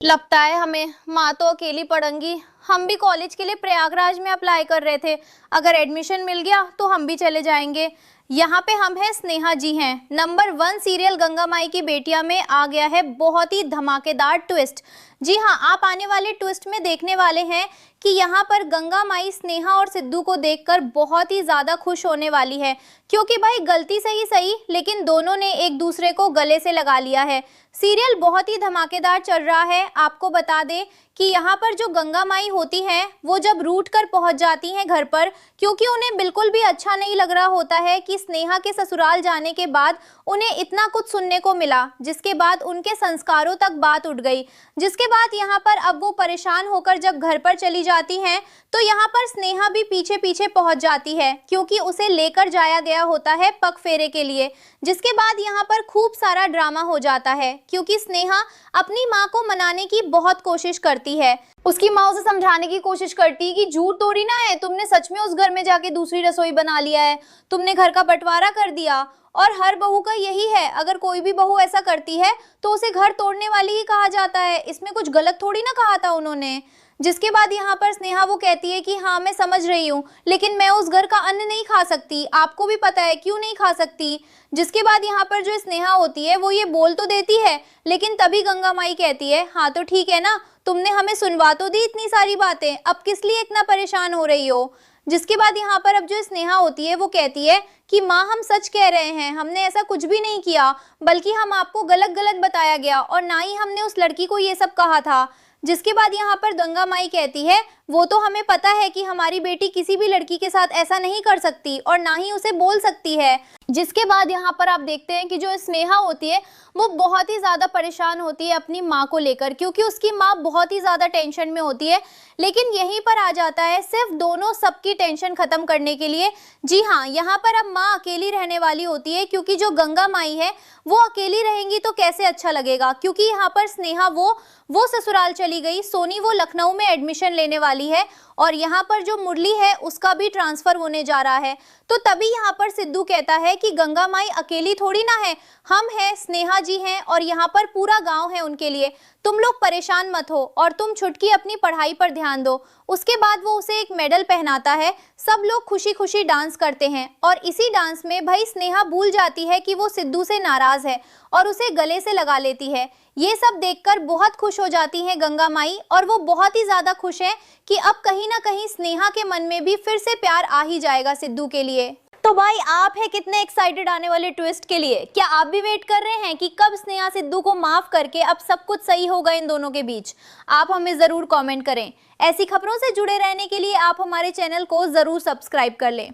लगता है हमें माँ तो अकेली पड़ेंगी। हम भी कॉलेज के लिए प्रयागराज में अप्लाई कर रहे थे। अगर एडमिशन मिल गया तो हम भी चले जाएंगे। यहाँ पे हम हैं, स्नेहा जी हैं। नंबर 1 सीरियल गंगा माई की बेटियां में आ गया है बहुत ही धमाकेदार ट्विस्ट। जी हाँ, आप आने वाले ट्विस्ट में देखने वाले हैं कि यहाँ पर गंगा माई स्नेहा और सिद्धू को देखकर बहुत ही ज्यादा खुश होने वाली है, क्योंकि भाई गलती से ही सही लेकिन दोनों ने एक दूसरे को गले से लगा लिया है। सीरियल बहुत ही धमाकेदार चल रहा है। आपको बता दें कि यहाँ पर जो गंगा माई होती हैं वो जब रूठ कर पहुंच जाती हैं घर पर, क्योंकि उन्हें बिल्कुल भी अच्छा नहीं लग रहा होता है कि स्नेहा के ससुराल जाने के बाद उन्हें इतना कुछ सुनने को मिला, जिसके बाद उनके संस्कारों तक बात उठ गई। जिसके बाद यहाँ पर अब वो परेशान होकर जब घर पर चली जाती हैं तो यहाँ पर स्नेहा भी पीछे पीछे पहुंच जाती है, क्योंकि उसे लेकर जाया गया होता है पग फेरे के लिए। जिसके बाद यहाँ पर खूब सारा ड्रामा हो जाता है, क्योंकि स्नेहा अपनी माँ को मनाने की बहुत कोशिश करती है। उसकी माँ उसे समझाने की कोशिश करती है कि झूठ थोड़ी ना है, तुमने सच में उस घर में जाके दूसरी रसोई बना लिया है, तुमने घर का बंटवारा कर दिया। और हर बहू का यही है, अगर कोई भी बहू ऐसा करती है तो उसे घर तोड़ने वाली ही कहा जाता है। इसमें कुछ गलत थोड़ी ना कहा था उन्होंने। जिसके बाद यहाँ पर स्नेहा वो कहती है कि हाँ मैं समझ रही हूँ, लेकिन मैं उस घर का अन्न नहीं खा सकती, आपको भी पता है क्यों नहीं खा सकती। जिसके बाद यहाँ पर जो स्नेहा होती है वो ये बोल तो देती है, लेकिन तभी गंगा माई कहती है हाँ तो ठीक है ना, तुमने हमें सुनवा तो दी इतनी सारी बातें, अब किस लिए इतना परेशान हो रही हो। जिसके बाद यहाँ पर अब जो स्नेहा होती है वो कहती है कि माँ हम सच कह रहे हैं, हमने ऐसा कुछ भी नहीं किया, बल्कि हम आपको गलत गलत बताया गया और ना ही हमने उस लड़की को ये सब कहा था। जिसके बाद यहाँ पर गंगा माई कहती है वो तो हमें पता है कि हमारी बेटी किसी भी लड़की के साथ ऐसा नहीं कर सकती और ना ही उसे बोल सकती है। जिसके बाद यहाँ पर आप देखते हैं कि जो स्नेहा होती है वो बहुत ही ज़्यादा परेशान होती है अपनी माँ को लेकर, क्योंकि उसकी माँ बहुत ही ज़्यादा टेंशन में होती है। लेकिन यहीं पर आ जाता है सिर्फ दोनों सबकी टेंशन खत्म करने के लिए। जी हाँ, यहाँ पर अब माँ अकेली रहने वाली होती है, क्योंकि जो गंगा माई है वो अकेली रहेंगी तो कैसे अच्छा लगेगा, क्योंकि यहाँ पर स्नेहा वो ससुराल चली गई, सोनी वो लखनऊ में एडमिशन लेने वाली है और यहाँ पर जो मुरली है उसका भी ट्रांसफर होने जा रहा है। तो तभी यहाँ पर सिद्धू कहता है कि गंगा माई अकेली थोड़ी ना है, हम हैं, स्नेहा जी हैं और यहाँ पर पूरा गांव है उनके लिए, तुम लोग परेशान मत हो और तुम छुटकी अपनी पढ़ाई पर ध्यान दो। उसके बाद वो उसे एक मेडल पहनाता है, सब लोग खुशी खुशी डांस करते हैं और इसी डांस में भाई स्नेहा भूल जाती है कि वो सिद्धू से नाराज है और उसे गले से लगा लेती है। ये सब देखकर बहुत खुश हो जाती हैं गंगा माई और वो बहुत ही ज्यादा खुश है कि अब कहीं ना कहीं स्नेहा के मन में भी फिर से प्यार आ ही जाएगा सिद्धू के लिए। तो भाई आप है कितने एक्साइटेड आने वाले ट्विस्ट के लिए? क्या आप भी वेट कर रहे हैं कि कब स्नेहा सिद्धू को माफ करके अब सब कुछ सही होगा इन दोनों के बीच? आप हमें जरूर कमेंट करें। ऐसी खबरों से जुड़े रहने के लिए आप हमारे चैनल को जरूर सब्सक्राइब कर लें।